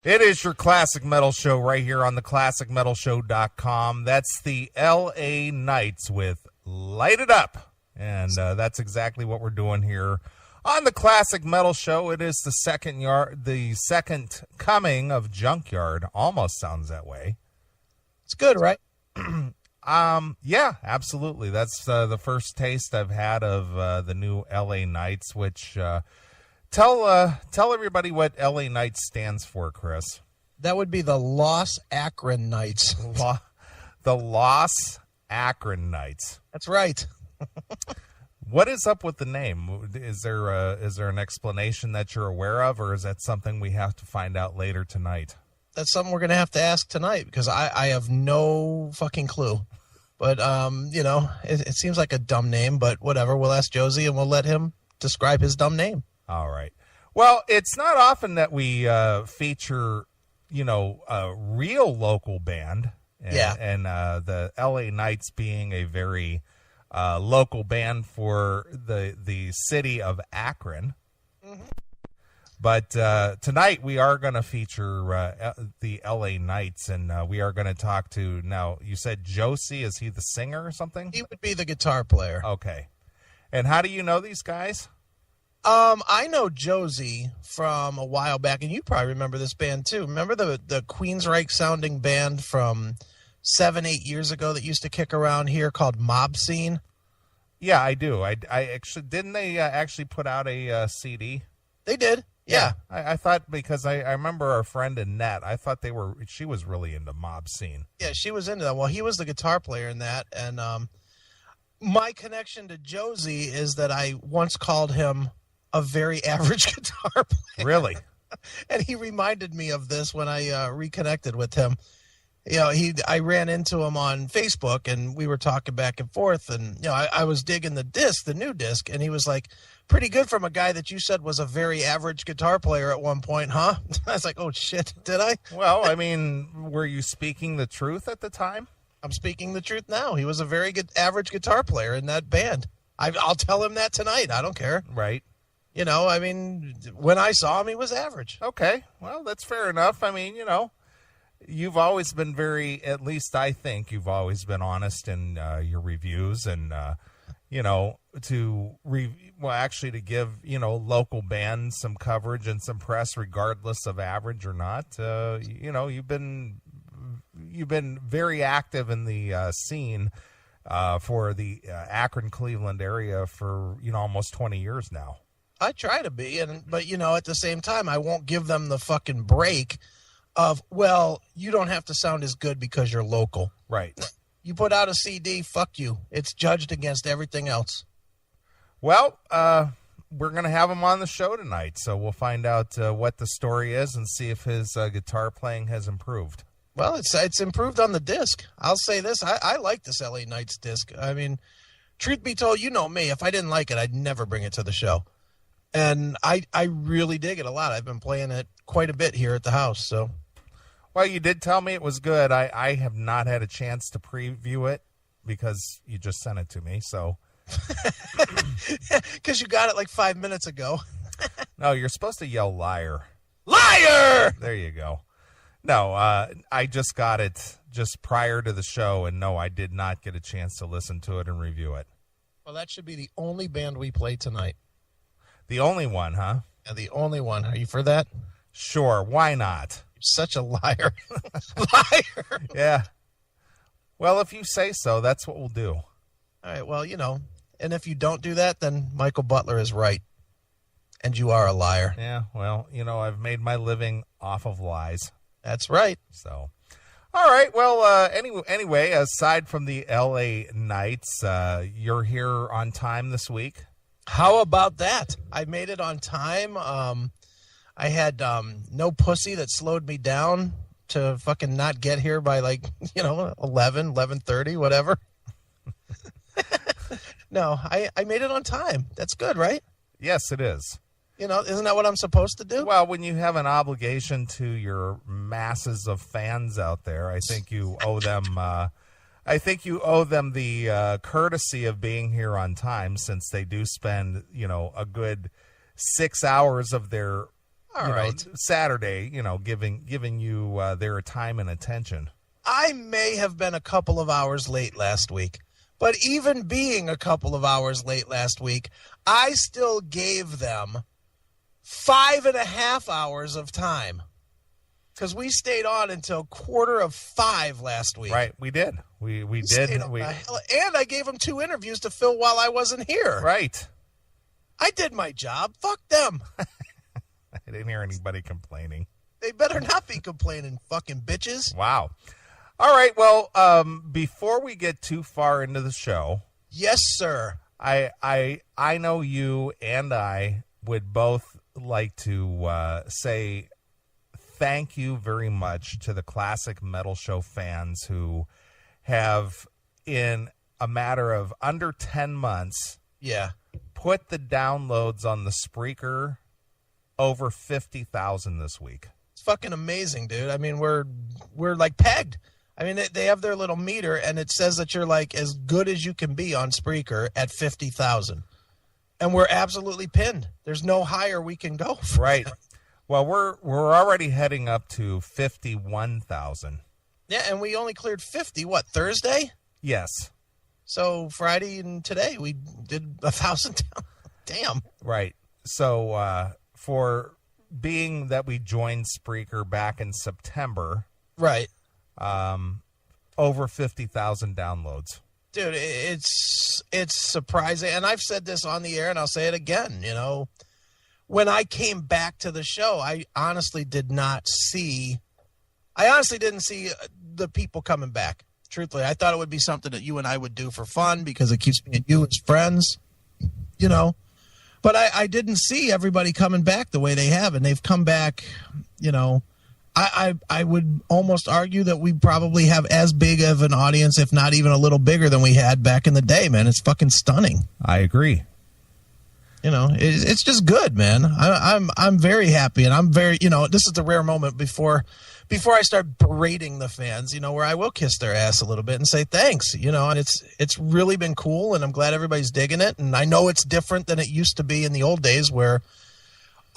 It is your Classic Metal Show right here on the ClassicMetalShow.com. That's the LA Knights with Light It Up. And that's exactly what we're doing here on the Classic Metal Show. It is the second coming of Junkyard. Almost sounds that way. It's good, right? Yeah, absolutely. That's the first taste I've had of the new LA Knights, which tell everybody what LA Knights stands for, Chris. That would be the Los Akron Knights. The Los Akron Knights. That's right. What is up with the name? Is there an explanation that you're aware of, or is that something we have to find out later tonight? That's something we're going to have to ask tonight because I have no fucking clue. But, it seems like a dumb name, but whatever. We'll ask Josie and we'll let him describe his dumb name. All right. Well, it's not often that we feature, a real local band. And the LA Knights being a very local band for the city of Akron. Mm-hmm. But tonight we are going to feature the LA Knights, and we are going to talk to, now, you said Josie. Is he the singer or something? He would be the guitar player. Okay. And how do you know these guys? I know Josie from a while back, and you probably remember this band too. Remember the Queensryche sounding band from 7-8 years ago that used to kick around here called Mob Scene? Yeah, I do. I actually, didn't they actually put out a CD? They did. Yeah. I thought, because I remember our friend Annette, I thought she was really into Mob Scene. Yeah, she was into that. Well, he was the guitar player in that, and my connection to Josie is that I once called him a very average guitar player. Really? And he reminded me of this when I reconnected with him. I ran into him on Facebook, and we were talking back and forth, and I was digging the new disc, and he was like, pretty good from a guy that you said was a very average guitar player at one point, huh? I was like, oh shit, did I? Well, I mean, were you speaking the truth at the time? I'm speaking the truth now. He was a very good average guitar player in that band. I'll tell him that tonight. I don't care. Right. When I saw him, he was average. Okay. Well, that's fair enough. I mean, you've always been at least I think you've always been honest in your reviews, and, to give, local bands some coverage and some press, regardless of average or not. You've been very active in the scene for the Akron, Cleveland area for, almost 20 years now. I try to be, but at the same time, I won't give them the fucking break of, well, you don't have to sound as good because you're local. Right. You put out a CD, fuck you. It's judged against everything else. Well, we're going to have him on the show tonight, so we'll find out what the story is and see if his guitar playing has improved. Well, it's improved on the disc. I'll say this. I like this LA Knights disc. I mean, truth be told, you know me. If I didn't like it, I'd never bring it to the show. And I really dig it a lot. I've been playing it quite a bit here at the house. So, well, you did tell me it was good. I have not had a chance to preview it because you just sent it to me. So, because you got it like 5 minutes ago. No, you're supposed to yell liar. Liar! There you go. No, I just got it just prior to the show, and no, I did not get a chance to listen to it and review it. Well, that should be the only band we play tonight. The only one, huh? Yeah, the only one. Are you for that? Sure. Why not? You're such a liar. Liar. Yeah. Well, if you say so, that's what we'll do. All right. Well, and if you don't do that, then Michael Butler is right. And you are a liar. Yeah. Well, I've made my living off of lies. That's right. So, all right. Well, anyway, aside from the LA Knights, you're here on time this week. How about that? I made it on time. I had no pussy that slowed me down to fucking not get here by 11:30, whatever. No, I made it on time. That's good, right? Yes, it is. Isn't that what I'm supposed to do? Well, when you have an obligation to your masses of fans out there, I think you owe them the courtesy of being here on time, since they do spend, a good 6 hours of their All right. Saturday, giving you their time and attention. I may have been a couple of hours late last week, but even being a couple of hours late last week, I still gave them 5.5 hours of time because we stayed on until 4:45 last week. Right, we did. We did. And I gave them 2 interviews to fill while I wasn't here. Right. I did my job. Fuck them. I didn't hear anybody complaining. They better not be complaining, fucking bitches. Wow. All right. Well, before we get too far into the show, yes, sir. I know you and I would both like to say thank you very much to the Classic Metal Show fans who have, in a matter of under 10 months, put the downloads on the Spreaker over 50,000 this week. It's fucking amazing, dude. I mean, we're like pegged. I mean, they have their little meter, and it says that you're like as good as you can be on Spreaker at 50,000. And we're absolutely pinned. There's no higher we can go. Right. Well, we're already heading up to 51,000. Yeah, and we only cleared 50, Thursday? Yes. So Friday and today we did 1,000 down. Damn. Right. So for being that we joined Spreaker back in September. Right. Over 50,000 downloads. Dude, it's surprising. And I've said this on the air, and I'll say it again. When I came back to the show, I honestly didn't see the people coming back. Truthfully, I thought it would be something that you and I would do for fun because it keeps me and you as friends, But I didn't see everybody coming back the way they have, and they've come back, I would almost argue that we probably have as big of an audience, if not even a little bigger than we had back in the day, man. It's fucking stunning. I agree. It's just good, man. I'm very happy, and I'm very, this is the rare moment before I start berating the fans, where I will kiss their ass a little bit and say thanks, and it's really been cool, and I'm glad everybody's digging it. And I know it's different than it used to be in the old days where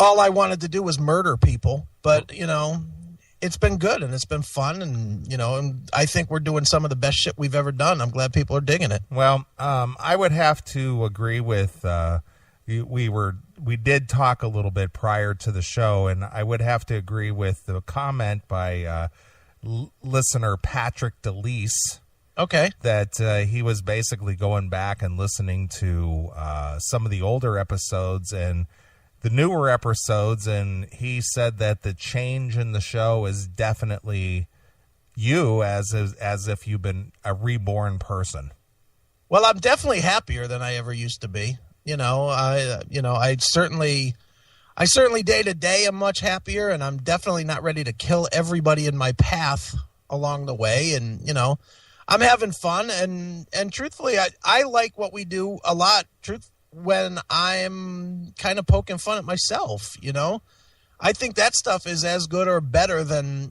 all I wanted to do was murder people, but it's been good and it's been fun, and and I think we're doing some of the best shit we've ever done. I'm glad people are digging it. Well, I would have to agree with we did talk a little bit prior to the show, and I would have to agree with the comment by listener Patrick DeLeese. Okay. That he was basically going back and listening to some of the older episodes and the newer episodes, and he said that the change in the show is definitely you as if you've been a reborn person. Well, I'm definitely happier than I ever used to be. I certainly day to day am much happier, and I'm definitely not ready to kill everybody in my path along the way. And, I'm having fun, and truthfully, I like what we do a lot. When I'm kind of poking fun at myself, I think that stuff is as good or better than,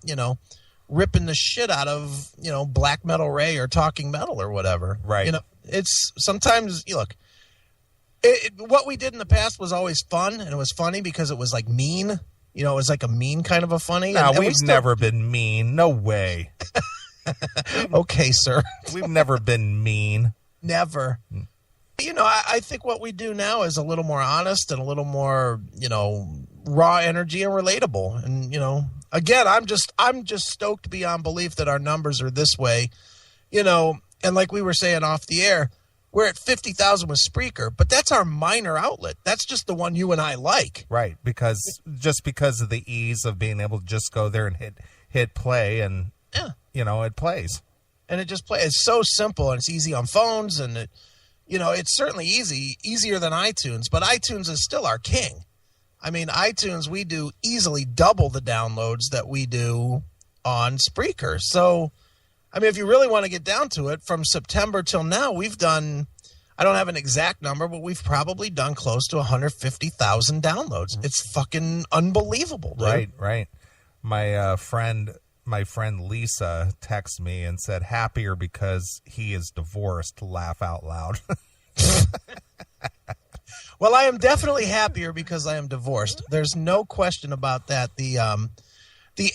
ripping the shit out of, Black Metal Ray or Talking Metal or whatever. Right. It's sometimes, look, what we did in the past was always fun, and it was funny because it was like mean. It was like a mean kind of a funny. No, we've never been mean. No way. Okay, sir. We've never been mean. Never. I think what we do now is a little more honest and a little more, raw energy and relatable. And, again, I'm just stoked beyond belief that our numbers are this way, and like we were saying off the air, we're at 50,000 with Spreaker, but that's our minor outlet. That's just the one you and I like. Right. Because of the ease of being able to just go there and hit play and, it plays. And it just plays. It's so simple, and it's easy on phones, and it's certainly easier than iTunes, but iTunes is still our king. I mean, iTunes, we do easily double the downloads that we do on Spreaker. So, I mean, if you really want to get down to it, from September till now, we've done, I don't have an exact number, but we've probably done close to 150,000 downloads. It's fucking unbelievable, dude. Right. My friend Lisa texted me and said, happier because he is divorced, laugh out loud. Well, I am definitely happier because I am divorced. There's no question about that. The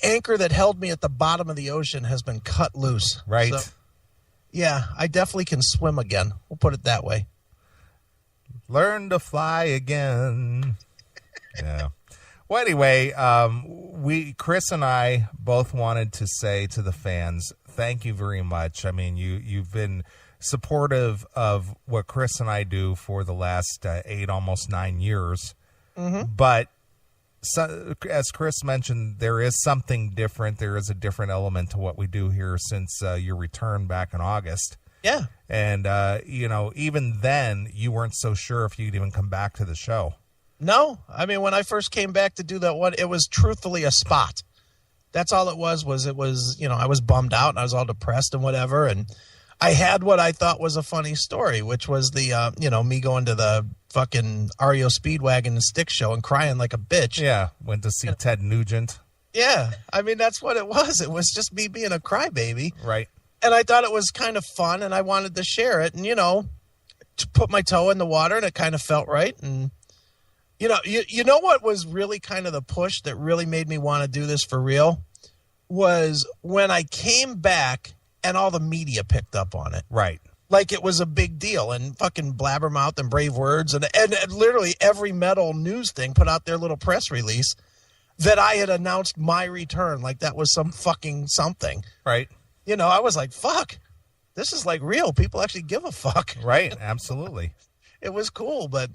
anchor that held me at the bottom of the ocean has been cut loose. Right. So, yeah, I definitely can swim again. We'll put it that way. Learn to fly again. Yeah. Well, anyway, Chris and I both wanted to say to the fans, thank you very much. I mean, you've been supportive of what Chris and I do for the last 8, almost 9 years. Mm-hmm. But as Chris mentioned, there is something different. There is a different element to what we do here since your return back in August. Yeah. And, even then, you weren't so sure if you'd even come back to the show. No. I mean, when I first came back to do that one, it was truthfully a spot. That's all it was, I was bummed out and I was all depressed and whatever. And I had what I thought was a funny story, which was the, me going to the fucking REO Speedwagon and Stick show and crying like a bitch. Yeah. Went to see Ted Nugent. Yeah. I mean, that's what it was. It was just me being a crybaby. Right. And I thought it was kind of fun and I wanted to share it and, to put my toe in the water and it kind of felt right. And, you know what was really kind of the push that really made me want to do this for real was when I came back and all the media picked up on it. Right. Like it was a big deal and fucking Blabbermouth and Brave Words and literally every metal news thing put out their little press release that I had announced my return. Like that was some fucking something. Right. I was like, fuck, this is like real. People actually give a fuck. Right. Absolutely. It was cool. But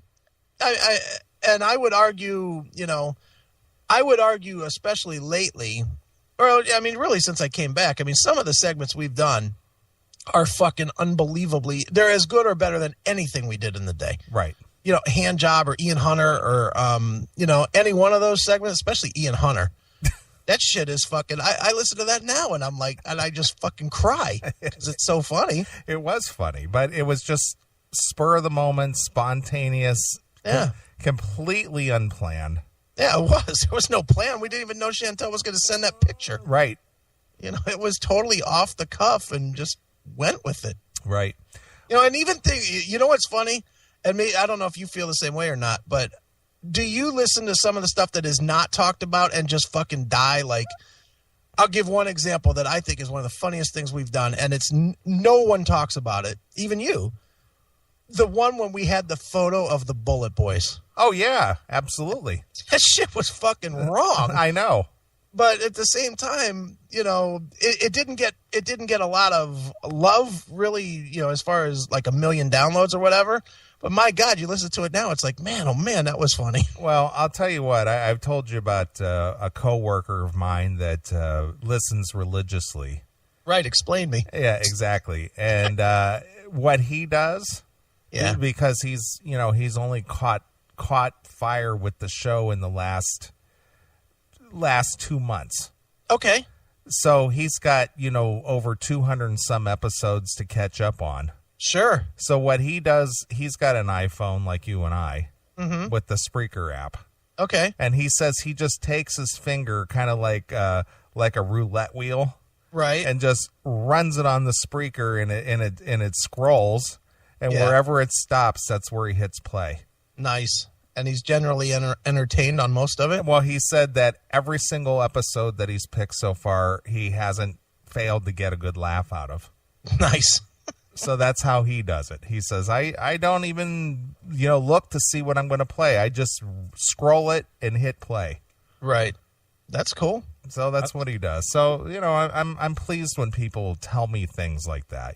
I would argue, especially lately, or I mean, really since I came back, I mean, some of the segments we've done are fucking unbelievably, they're as good or better than anything we did in the day. Right. Hand Job or Ian Hunter or, any one of those segments, especially Ian Hunter. That shit is fucking, I listen to that now and I'm like, and I just fucking cry because it's so funny. It was funny, but it was just spur of the moment, spontaneous, completely unplanned. Yeah, it was. There was no plan. We didn't even know Chantel was going to send that picture. Right. It was totally off the cuff and just went with it. Right. And even what's funny? And I don't know if you feel the same way or not, but do you listen to some of the stuff that is not talked about and just fucking die? Like, I'll give one example that I think is one of the funniest things we've done, and it's no one talks about it, even you. The one when we had the photo of the Bullet Boys. Oh, yeah, absolutely. That shit was fucking wrong. I know. But at the same time, it didn't get a lot of love, really, as far as like 1 million downloads or whatever. But my God, you listen to it now, it's like, man, oh man, that was funny. Well, I'll tell you what, I've told you about a coworker of mine that listens religiously. Right, explain me. Yeah, exactly. And what he does, because he's only caught fire with the show in the last 2 months. Okay. So he's got, over 200 and some episodes to catch up on. Sure. So what he does, he's got an iPhone like you and I with the Spreaker app. Okay. And he says he just takes his finger kind of like a roulette wheel. Right. And just runs it on the Spreaker and it scrolls. And wherever it stops, that's where he hits play. Nice. And he's generally entertained on most of it? Well, he said that every single episode that he's picked so far, he hasn't failed to get a good laugh out of. Nice. So that's how he does it. He says, I don't even, look to see what I'm going to play. I just scroll it and hit play. Right. That's cool. So that's what he does. So, I'm pleased when people tell me things like that,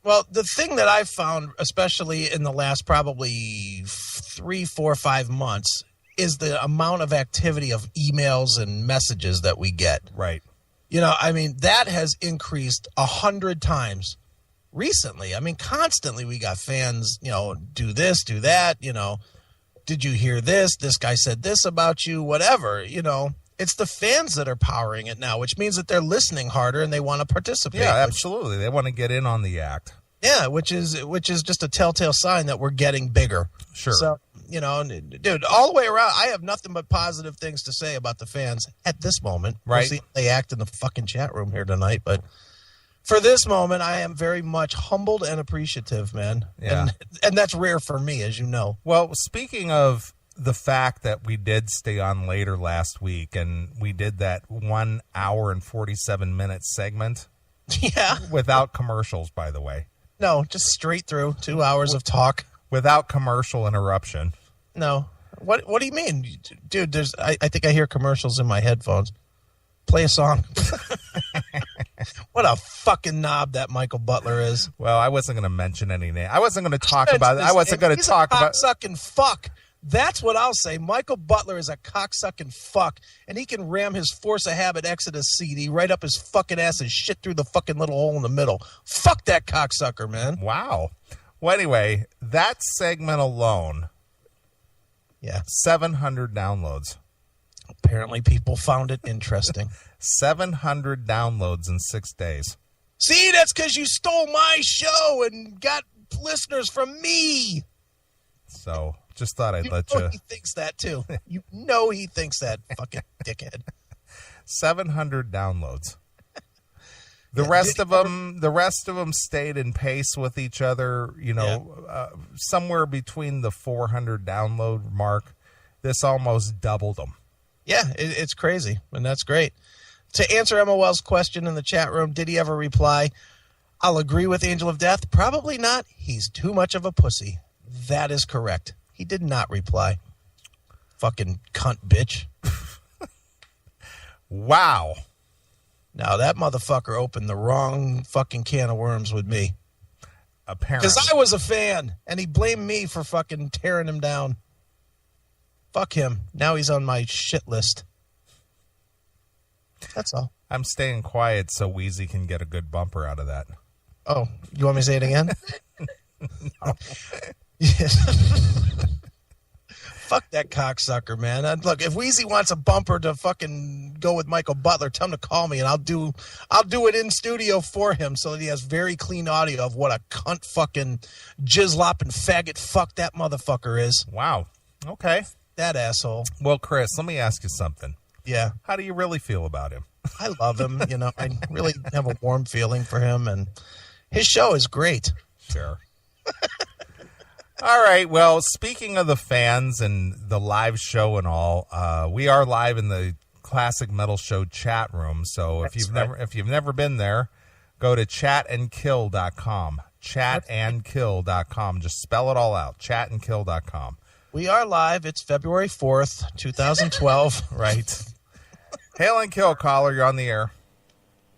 Well, the thing that I've found, especially in the last probably 3, 4, 5 months, is the amount of activity of emails and messages that we get. Right. That has increased 100 times recently. Constantly we got fans, do this, do that, did you hear this? This guy said this about you, whatever, It's the fans that are powering it now, which means that they're listening harder and they want to participate. Yeah, absolutely. They want to get in on the act. Yeah, which is just a telltale sign that we're getting bigger. Sure. So, dude, all the way around, I have nothing but positive things to say about the fans at this moment. Right. We'll see how they act in the fucking chat room here tonight, but For this moment, I am very much humbled and appreciative, man. Yeah. And that's rare for me, as you know. Well, speaking of the fact that we did stay on later last week, and we did that 1 hour and 47-minute segment. Yeah. Without commercials, by the way. No, just straight through 2 hours of talk. Without commercial interruption. No. What do you mean? Dude, I think I hear commercials in my headphones. Play a song. What a fucking knob that Michael Butler is. Well, I wasn't going to mention any name. I wasn't going to talk about it. I wasn't going to talk about... He's a cocksucking fuck. That's what I'll say. Michael Butler is a cocksucking fuck, and he can ram his Force of Habit Exodus CD right up his fucking ass and shit through the fucking little hole in the middle. Fuck that cocksucker, man. Wow. Well, anyway, that segment alone, 700 downloads. Apparently people found it interesting. 700 downloads in 6 days. See, that's because you stole my show and got listeners from me. So, just thought I'd let you... He thinks that, too. You know he thinks that, fucking dickhead. 700 downloads. The rest of them stayed in pace with each other, somewhere between the 400 download mark. This almost doubled them. Yeah, it's crazy, and that's great. To answer MOL's question in the chat room, did he ever reply? I'll agree with Angel of Death. Probably not. He's too much of a pussy. That is correct. He did not reply. Fucking cunt bitch. Wow. Now, that motherfucker opened the wrong fucking can of worms with me. Apparently. Because I was a fan, and he blamed me for fucking tearing him down. Fuck him. Now he's on my shit list. That's all. I'm staying quiet so Wheezy can get a good bumper out of that. Oh, you want me to say it again? No. Fuck that cocksucker, man. Look, if Wheezy wants a bumper to fucking go with Michael Butler, tell him to call me, and I'll do it in studio for him so that he has very clean audio of what a cunt fucking jizz-lopping faggot fuck that motherfucker is. Wow. Okay. That asshole. Well, Chris, let me ask you something. Yeah. How do you really feel about him? I love him. I really have a warm feeling for him, and his show is great. Sure. All right. Well, speaking of the fans and the live show and all, we are live in the Classic Metal Show chat room. So if you've never been there, go to chatandkill.com. Chatandkill.com. Just spell it all out. Chatandkill.com. We are live. It's February 4th, 2012. Right. Hail and Kill, caller. You're on the air.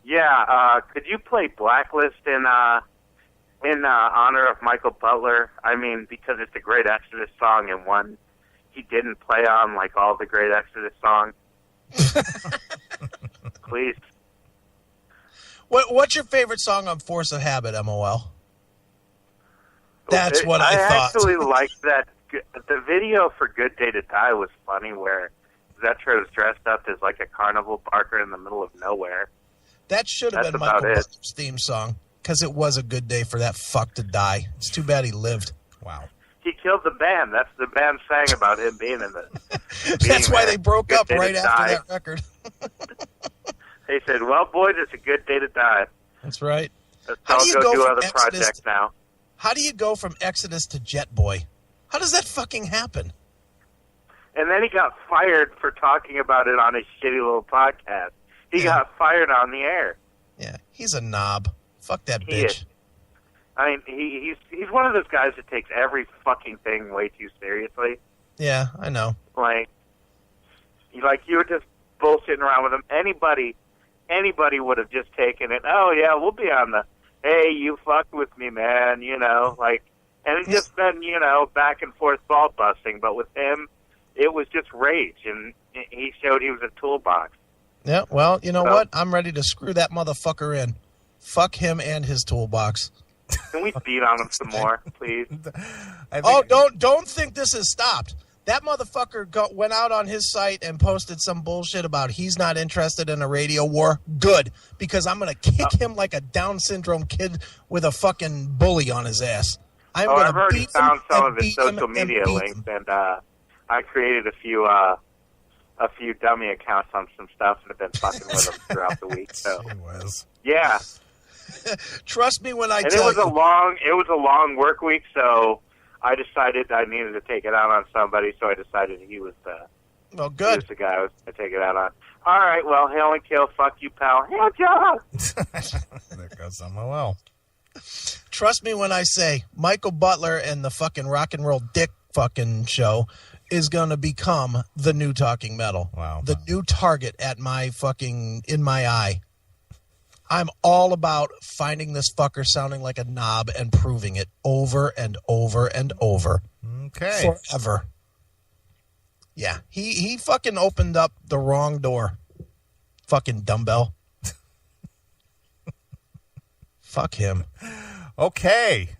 Yeah. Could you play Blacklist in honor of Michael Butler? I mean, because it's a great Exodus song and one he didn't play on like all the great Exodus songs. Please. What's your favorite song on Force of Habit, MOL? That's what I thought. I actually liked that. The video for Good Day to Die was funny where Zetra was dressed up as like a carnival barker in the middle of nowhere. That should have been Michael Butler's theme song, because it was a good day for that fuck to die. It's too bad he lived. Wow. He killed the band. That's the band sang about him being in the... That's why they broke up right after that record. They said, well, boys, it's a good day to die. That's right. Let's all go do other projects now. How do you go from Exodus to Jet Boy? How does that fucking happen? And then he got fired for talking about it on his shitty little podcast. He got fired on the air. Yeah, he's a knob. Fuck that bitch. I mean, he's one of those guys that takes every fucking thing way too seriously. Yeah, I know. Like you were just bullshitting around with him. Anybody would have just taken it. Oh yeah, we'll be on the. Hey, you fucked with me, man. And it's just been, back and forth ball busting. But with him, it was just rage, and he showed he was a toolbox. Yeah, well, you know what? I'm ready to screw that motherfucker in. Fuck him and his toolbox. Can we beat on him some more, please? Don't think this has stopped. That motherfucker went out on his site and posted some bullshit about he's not interested in a radio war. Good, because I'm going to kick him like a Down syndrome kid with a fucking bully on his ass. I've already found some of his social media links, and I created a few dummy accounts on some stuff and have been fucking with him throughout the week. So, yeah. Trust me when I and tell it was a long work week, so I decided I needed to take it out on somebody. So I decided he was the good. He was the guy I was going to take it out on. All right, well, hail and kill. Fuck you, pal. Hail, Joe. There goes MOL. Trust me when I say Michael Butler and the fucking rock and roll dick fucking show is going to become the new Talking Metal. Wow. The new target in my eye. I'm all about finding this fucker sounding like a knob and proving it over and over and over. Okay. Forever. Yeah. He fucking opened up the wrong door. Fucking dumbbell. Fuck him. Okay.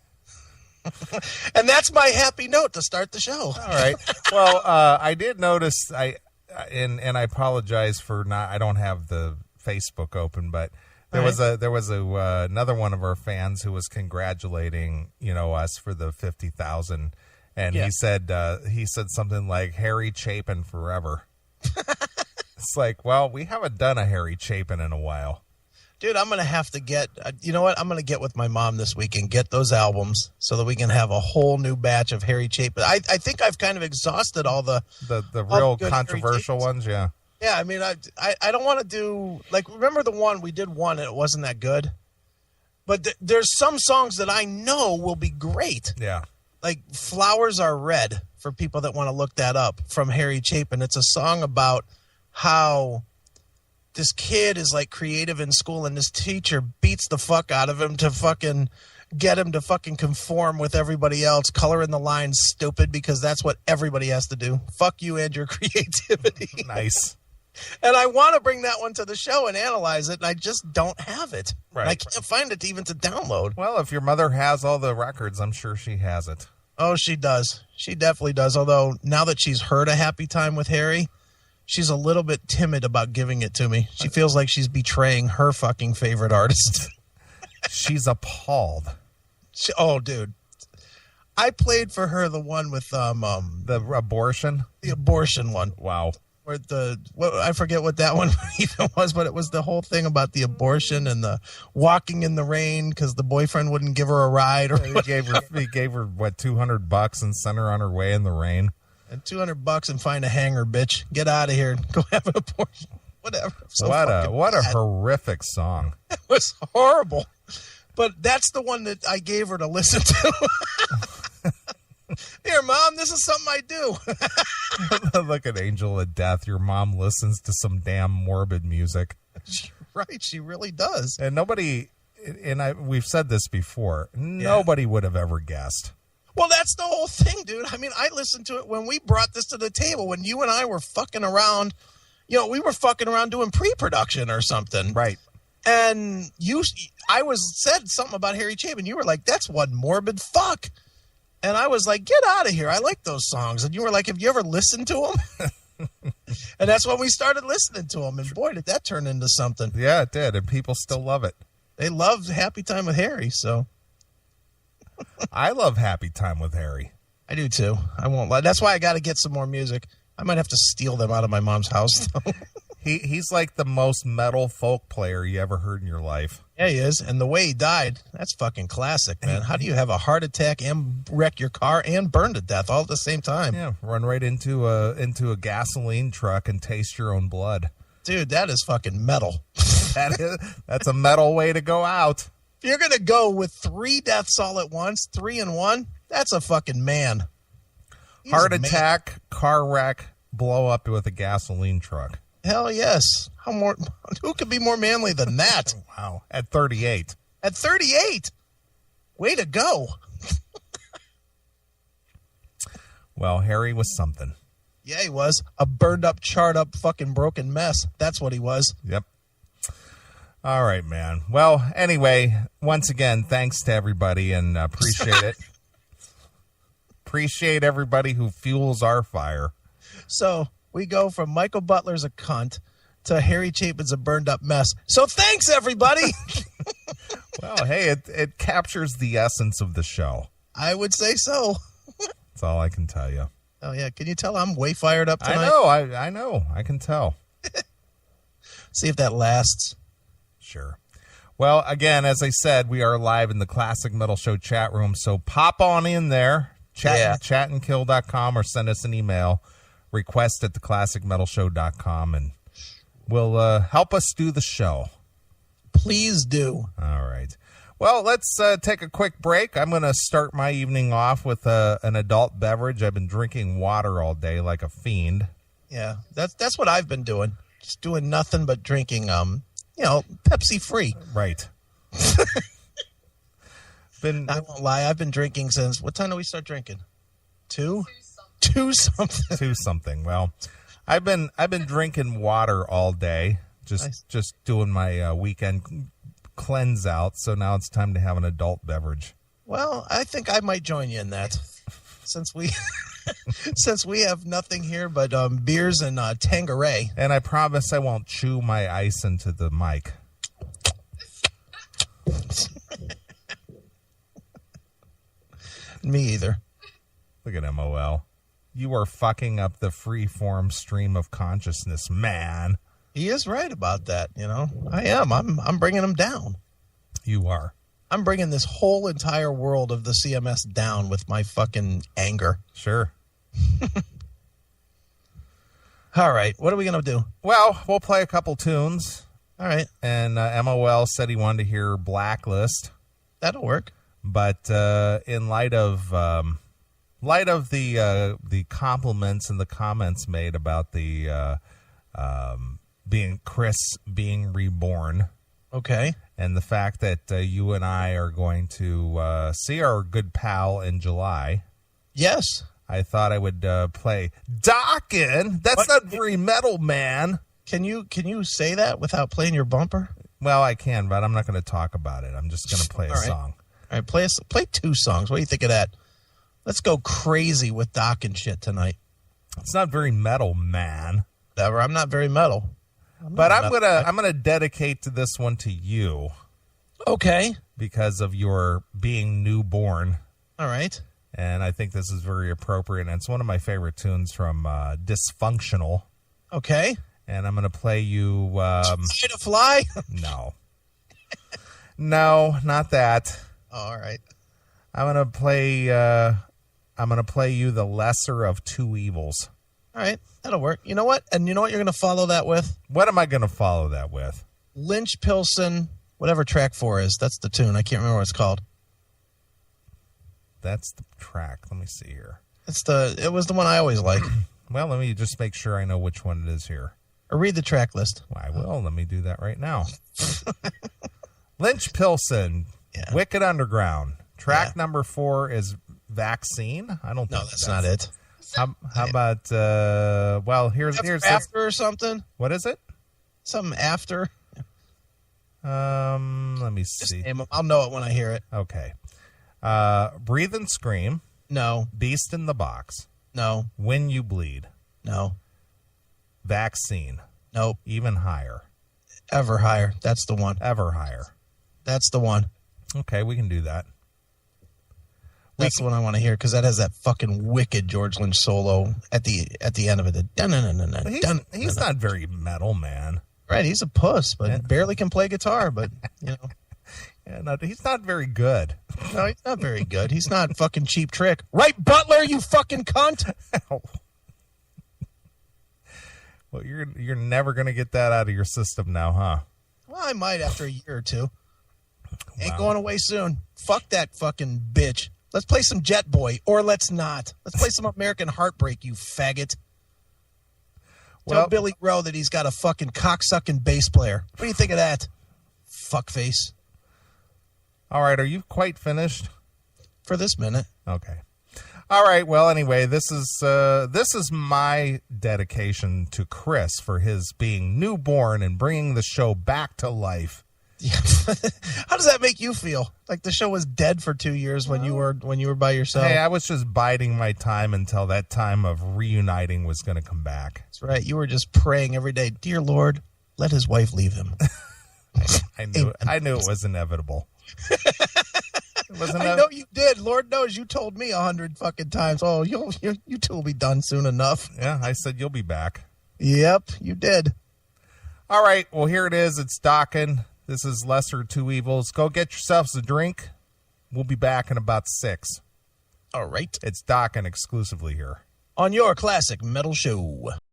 And that's my happy note to start the show. All right. Well, I did notice and I apologize for not. I don't have the Facebook open, but there was another one of our fans who was congratulating us for the 50,000, and he said something like Harry Chapin forever. It's like, well, we haven't done a Harry Chapin in a while. Dude, I'm going to have to get, you know what? I'm going to get with my mom this week and get those albums so that we can have a whole new batch of Harry Chapin. I think I've kind of exhausted all the real controversial ones, yeah. Yeah, I mean, I don't want to do, like, remember the one, we did one and it wasn't that good? But there's some songs that I know will be great. Yeah. Like, Flowers Are Red, for people that want to look that up, from Harry Chapin. It's a song about how this kid is like creative in school and this teacher beats the fuck out of him to fucking get him to fucking conform with everybody else, color in the lines stupid because that's what everybody has to do. Fuck you and your creativity. Nice. And I want to bring that one to the show and analyze it, and I just don't have it. Right. I can't find it even to download. Well, if your mother has all the records, I'm sure she has it. Oh, she does. She definitely does. Although now that she's heard A Happy Time with Harry, she's a little bit timid about giving it to me. She feels like she's betraying her fucking favorite artist. She's appalled. Oh, dude. I played for her the one with the abortion? The abortion one. Wow. Or I forget what that one even was, but it was the whole thing about the abortion and the walking in the rain because the boyfriend wouldn't give her a ride. Or he gave her what, $200 and sent her on her way in the rain. And $200 and find a hanger, bitch. Get out of here. Go have an abortion. Whatever. So what a horrific song. It was horrible. But that's the one that I gave her to listen to. Here, Mom, this is something I do. Look at Angel of Death. Your mom listens to some damn morbid music. Right, she really does. And we've said this before, nobody would have ever guessed. Well, that's the whole thing, dude. I mean, I listened to it when we brought this to the table, when you and I were fucking around. We were fucking around doing pre-production or something. Right. And I said something about Harry Chapin. You were like, that's one morbid fuck. And I was like, get out of here. I like those songs. And you were like, have you ever listened to them? And that's when we started listening to them. And boy, did that turn into something. Yeah, it did. And people still love it. They love Happy Time with Harry, so. I love Happy Time with Harry. I do too. I won't lie. That's why I got to get some more music. I might have to steal them out of my mom's house, though. He's like the most metal folk player you ever heard in your life. Yeah, he is. And the way he died, that's fucking classic, man. How do you have a heart attack and wreck your car and burn to death all at the same time? Yeah, run right into a gasoline truck and taste your own blood. Dude, that is fucking metal. That's a metal way to go out. If you're going to go with 3 deaths all at once, 3 in 1, that's a fucking man. Heart attack, car wreck, blow up with a gasoline truck. Hell yes. Who could be more manly than that? Wow. At 38. At 38? Way to go. Well, Harry was something. Yeah, he was. A burned up, charred up, fucking broken mess. That's what he was. Yep. All right, man. Well, anyway, once again, thanks to everybody and appreciate it. Appreciate everybody who fuels our fire. So we go from Michael Butler's a cunt to Harry Chapin's a burned up mess. So thanks, everybody. Well, hey, it captures the essence of the show. I would say so. That's all I can tell you. Oh, yeah. Can you tell I'm way fired up tonight? I know. I can tell. See if that lasts. Sure. Well, again, as I said, we are live in the Classic Metal Show chat room, so pop on in there, chatandkill.com, or send us an email, request@theclassicmetalshow.com, and we'll help us do the show. Please do. All right. Well, let's take a quick break. I'm going to start my evening off with an adult beverage. I've been drinking water all day like a fiend. Yeah, that's what I've been doing. Just doing nothing but drinking, Pepsi free. Right. I won't lie. I've been drinking since, what time do we start drinking? 2? 2 something. 2 something. Well, I've been drinking water all day. Just doing my weekend cleanse out. So now it's time to have an adult beverage. Well, I think I might join you in that, since we have nothing here but beers and Tanqueray. And I promise I won't chew my ice into the mic. Me either. Look at MOL. You are fucking up the free-form stream of consciousness, man. He is right about that, I am. I'm bringing him down. You are. I'm bringing this whole entire world of the CMS down with my fucking anger. Sure. All right. What are we going to do? Well, we'll play a couple tunes. All right. And MOL said he wanted to hear Blacklist. That'll work. But in light of the compliments and the comments made about the Chris being reborn, okay, and the fact that you and I are going to see our good pal in July, yes, I thought I would play Dokken. That's not very metal, man. Can you say that without playing your bumper? Well, I can, but I'm not going to talk about it. I'm just going to play a song. All right, play 2 songs. What do you think of that? Let's go crazy with Dokken shit tonight. It's not very metal, man. Whatever. I'm not very metal. I'm gonna dedicate this one to you. Okay. Because of your being newborn. All right. And I think this is very appropriate. And it's one of my favorite tunes from Dysfunctional. Okay. And I'm gonna play you. Try to Fly? No. No, not that. Oh, all right. I'm gonna play you The Lesser of Two Evils. All right, that'll work. You know what? And you know what you're going to follow that with? What am I going to follow that with? Lynch Pilson, whatever track 4 is. That's the tune. I can't remember what it's called. That's the track. Let me see here. It was the one I always like. Well, let me just make sure I know which one it is here. Or read the track list. Well, I will. Let me do that right now. Lynch Pilson, yeah. Wicked Underground. Track number 4 is Vaccine. I don't think that's not it. How about here's after or something? What is it? Something after. Let me see. I'll know it when I hear it. Okay. Breathe and Scream. No. Beast in the Box. No. When You Bleed. No. Vaccine. Nope. Even Higher. Ever Higher. That's the one. Ever Higher. That's the one. Okay, we can do that. That's the one I want to hear because that has that fucking wicked George Lynch solo at the end of it. He's not very metal, man. Right, he's a puss, but barely can play guitar. But Yeah, no, he's not very good. No, he's not very good. He's not fucking Cheap Trick. Right, Butler, you fucking cunt. Well, you're never gonna get that out of your system now, huh? Well, I might after a year or two. Ain't going away soon. Fuck that fucking bitch. Let's play some Jet Boy, or let's not. Let's play some American Heartbreak, you faggot. Tell Billy Rowe that he's got a fucking cocksucking bass player. What do you think of that? Fuckface. All right, are you quite finished? For this minute. Okay. All right, well, anyway, this is my dedication to Chris for his being newborn and bringing the show back to life. Yeah. How does that make you feel? Like the show was dead for 2 years when you were by yourself? Hey, I was just biding my time until that time of reuniting was going to come back. That's right. You were just praying every day, dear Lord, let his wife leave him. I knew it was inevitable. I know you did. Lord knows you told me 100 fucking times. Oh, you two will be done soon enough. Yeah, I said you'll be back. Yep, you did. All right, well, here it is. It's Dokken. This is Lesser Two Evils. Go get yourselves a drink. We'll be back in about 6. All right. It's Dockin' exclusively here on your classic metal show.